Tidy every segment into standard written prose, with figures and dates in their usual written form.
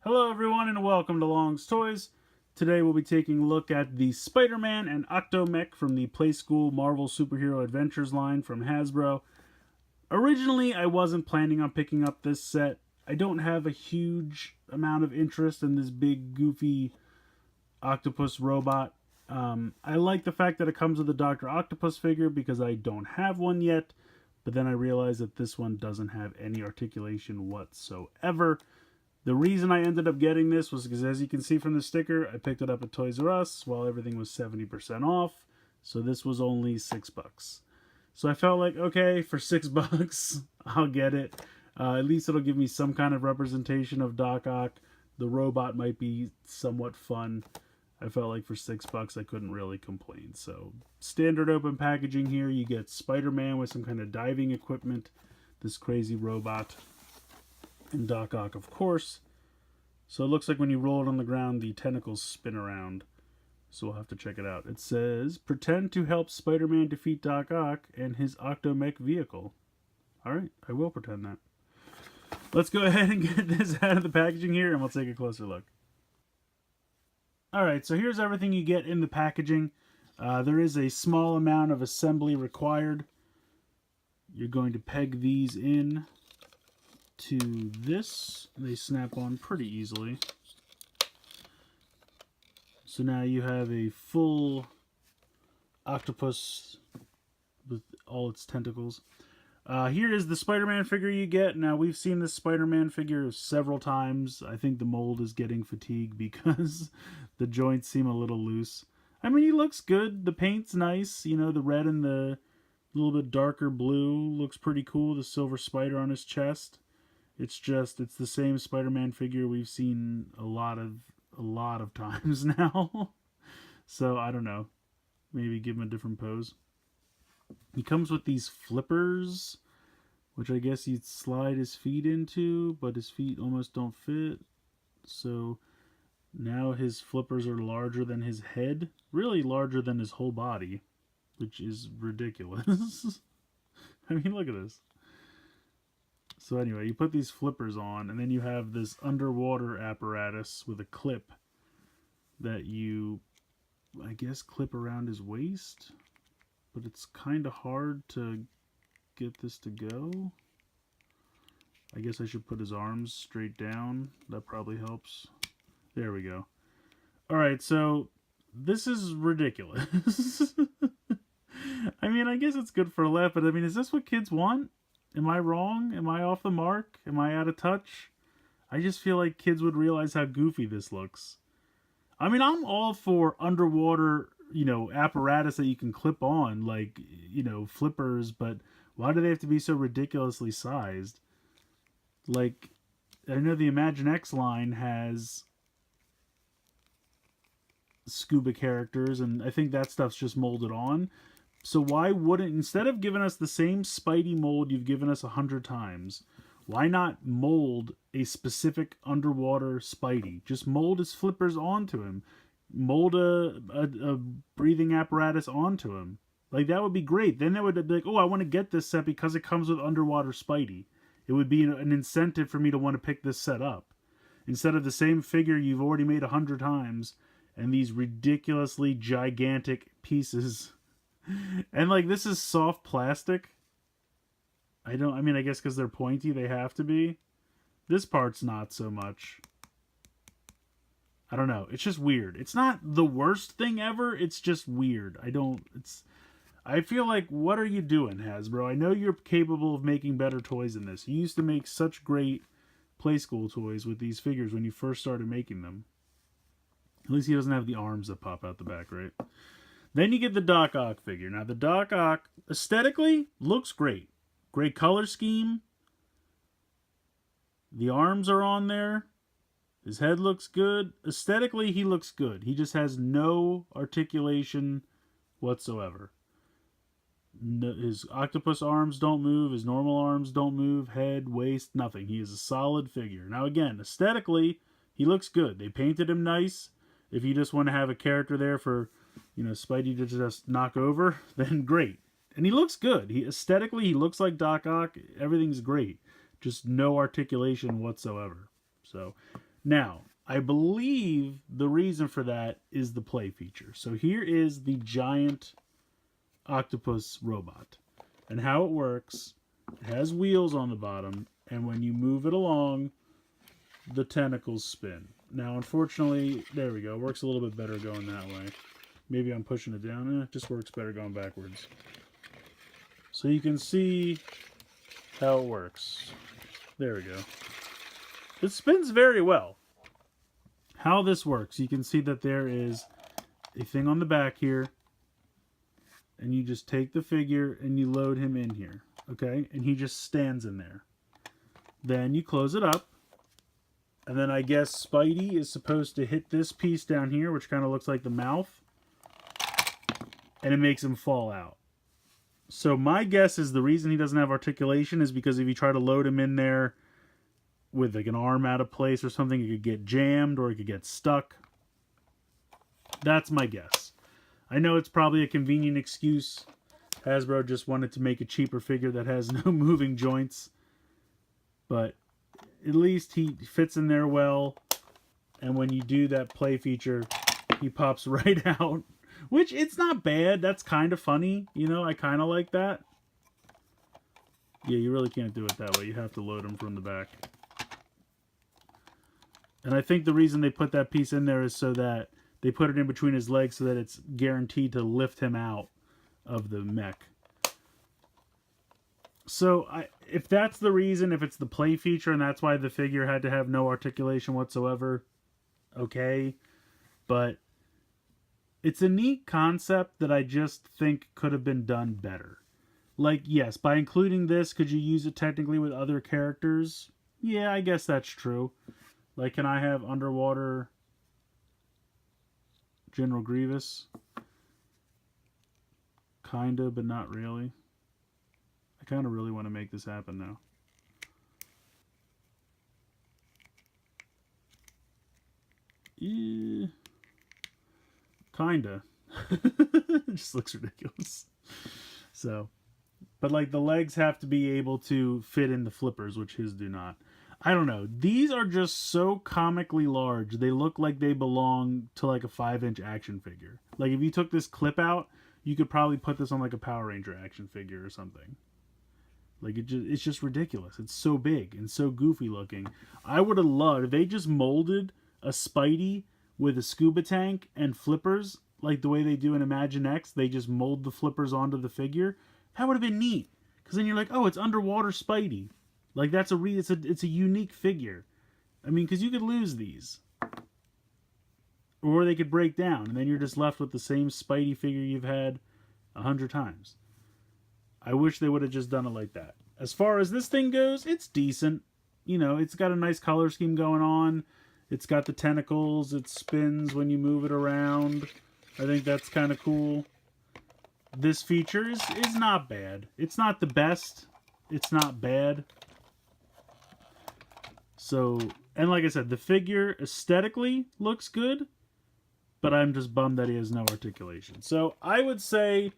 Hello everyone and welcome to Long's Toys. Today we'll be taking a look at the Spider-Man and Octo Mech from the Playskool Marvel Superhero Adventures line from Hasbro. Originally I wasn't planning on picking up this set. I don't have a huge amount of interest in this big goofy octopus robot. I like the fact that it comes with a Dr. Octopus figure because I don't have one yet, but then I realized that this one doesn't have any articulation whatsoever. The reason I ended up getting this was because, as you can see from the sticker, I picked it up at Toys R Us while everything was 70% off. So this was only $6. So I felt like, okay, for $6, I'll get it. At least it'll give me some kind of representation of Doc Ock. The robot might be somewhat fun. I felt like for $6 I couldn't really complain. So standard open packaging here. You get Spider-Man with some kind of diving equipment. This crazy robot. And Doc Ock, of course. So it looks like when you roll it on the ground, the tentacles spin around. So we'll have to check it out. It says, pretend to help Spider-Man defeat Doc Ock and his Octomech vehicle. Alright, I will pretend that. Let's go ahead and get this out of the packaging here and we'll take a closer look. Alright, so here's everything you get in the packaging. There is a small amount of assembly required. You're going to peg these in to this. They snap on pretty easily. So now you have a full octopus with all its tentacles. Here is the Spider-Man figure you get. Now, we've seen this Spider-Man figure several times. I think the mold is getting fatigued because the joints seem a little loose. I mean, he looks good. The paint's nice. You know, the red and the little bit darker blue looks pretty cool. The silver spider on his chest. It's the same Spider-Man figure we've seen a lot of times now. So, I don't know. Maybe give him a different pose. He comes with these flippers, which I guess you'd slide his feet into, but his feet almost don't fit. So, now his flippers are larger than his head. Really larger than his whole body, which is ridiculous. I mean, look at this. So anyway, you put these flippers on, and then you have this underwater apparatus with a clip that you, I guess, clip around his waist. But it's kind of hard to get this to go. I guess I should put his arms straight down. That probably helps. There we go. Alright, so this is ridiculous. I mean, I guess it's good for a laugh, but I mean, is this what kids want? Am I wrong? Am I off the mark? Am I out of touch? I just feel like kids would realize how goofy this looks. I mean, I'm all for underwater, apparatus that you can clip on, like, flippers, but why do they have to be so ridiculously sized? Like, I know the Imaginext line has scuba characters, and I think that stuff's just molded on. So why wouldn't, instead of giving us the same Spidey mold you've given us 100 times, why not mold a specific underwater Spidey? Just mold his flippers onto him. Mold a breathing apparatus onto him. Like, that would be great. Then they would be like, oh, I want to get this set because it comes with underwater Spidey. It would be an incentive for me to want to pick this set up. Instead of the same figure you've already made 100 times and these ridiculously gigantic pieces. And, like, this is soft plastic. I guess because they're pointy, they have to be. This part's not so much. I don't know. It's just weird. It's not the worst thing ever. It's just weird. I feel like, what are you doing, Hasbro? I know you're capable of making better toys than this. You used to make such great Playskool toys with these figures when you first started making them. At least he doesn't have the arms that pop out the back, right? Then you get the Doc Ock figure. Now, the Doc Ock, aesthetically, looks great. Great color scheme. The arms are on there. His head looks good. Aesthetically, he looks good. He just has no articulation whatsoever. His octopus arms don't move. His normal arms don't move. Head, waist, nothing. He is a solid figure. Now, again, aesthetically, he looks good. They painted him nice. If you just want to have a character there for, Spidey to just knock over, then great. And he looks good. Aesthetically, he looks like Doc Ock. Everything's great. Just no articulation whatsoever. So, Now, I believe the reason for that is the play feature. So here is the giant octopus robot. And how it works, it has wheels on the bottom, and when you move it along, the tentacles spin. Now, unfortunately, there we go. It works a little bit better going that way. Maybe I'm pushing it down. It just works better going backwards. So you can see how it works. There we go. It spins very well. How this works, you can see that there is a thing on the back here, and you just take the figure and you load him in here, okay? And he just stands in there. Then you close it up, and then I guess Spidey is supposed to hit this piece down here, which kind of looks like the mouth, and it makes him fall out. So my guess is the reason he doesn't have articulation is because if you try to load him in there with like an arm out of place or something, it could get jammed or it could get stuck. That's my guess. I know it's probably a convenient excuse. Hasbro just wanted to make a cheaper figure that has no moving joints. But at least he fits in there well. And when you do that play feature, he pops right out. Which, it's not bad. That's kind of funny. You know, I kind of like that. Yeah, you really can't do it that way. You have to load him from the back. And I think the reason they put that piece in there is so that they put it in between his legs so that it's guaranteed to lift him out of the mech. So, if that's the reason, if it's the play feature and that's why the figure had to have no articulation whatsoever, okay. But it's a neat concept that I just think could have been done better. Like, yes, by including this, could you use it technically with other characters? Yeah, I guess that's true. Like, can I have underwater General Grievous? Kinda, but not really. I kind of really want to make this happen now. Yeah. Kinda. It just looks ridiculous. So, but like the legs have to be able to fit in the flippers, which his do not. I don't know. These are just so comically large. They look like they belong to like a 5-inch action figure. Like if you took this clip out, you could probably put this on like a Power Ranger action figure or something. Like it's just ridiculous. It's so big and so goofy looking. I would have loved if they just molded a Spidey with a scuba tank and flippers like the way they do in Imagine X. They just mold the flippers onto the figure. That would have been neat. Because then you're like, oh, it's underwater Spidey. Like that's it's a unique figure. I mean, because you could lose these, or they could break down, and then you're just left with the same Spidey figure you've had 100 times. I wish they would have just done it like that. As far as this thing goes, it's decent. You know, it's got a nice color scheme going on. It's got the tentacles. It spins when you move it around. I think that's kind of cool. This feature is not bad. It's not the best. It's not bad. So, and like I said, the figure aesthetically looks good, but I'm just bummed that he has no articulation. So, I would say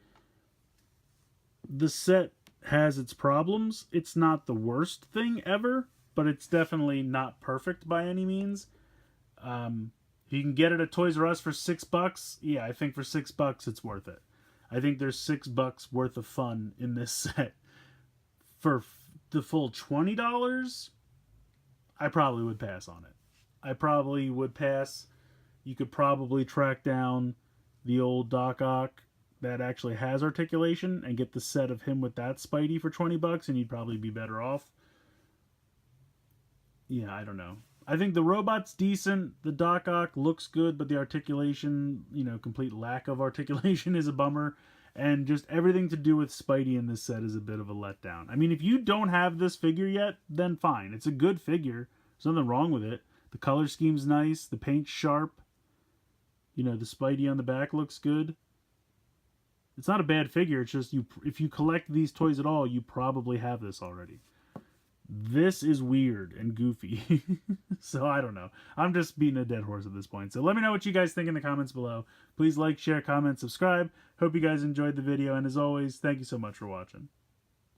the set has its problems. It's not the worst thing ever, but it's definitely not perfect by any means. You can get it at Toys R Us for $6. Yeah, I think for $6 it's worth it. I think there's $6 worth of fun in this set. For the full $20, I probably would pass on it. I probably would pass. You could probably track down the old Doc Ock that actually has articulation and get the set of him with that Spidey for $20, and you'd probably be better off. Yeah, I don't know. I think the robot's decent. The Doc Ock looks good, but the articulation, you know, complete lack of articulation is a bummer. And just everything to do with Spidey in this set is a bit of a letdown. I mean, if you don't have this figure yet, then fine. It's a good figure. There's nothing wrong with it. The color scheme's nice. The paint's sharp. You know, the Spidey on the back looks good. It's not a bad figure. It's just if you collect these toys at all, you probably have this already. This is weird and goofy. So I don't know. I'm just beating a dead horse at this point. So let me know what you guys think in the comments below. Please like, share, comment, subscribe. Hope you guys enjoyed the video. And as always, thank you so much for watching.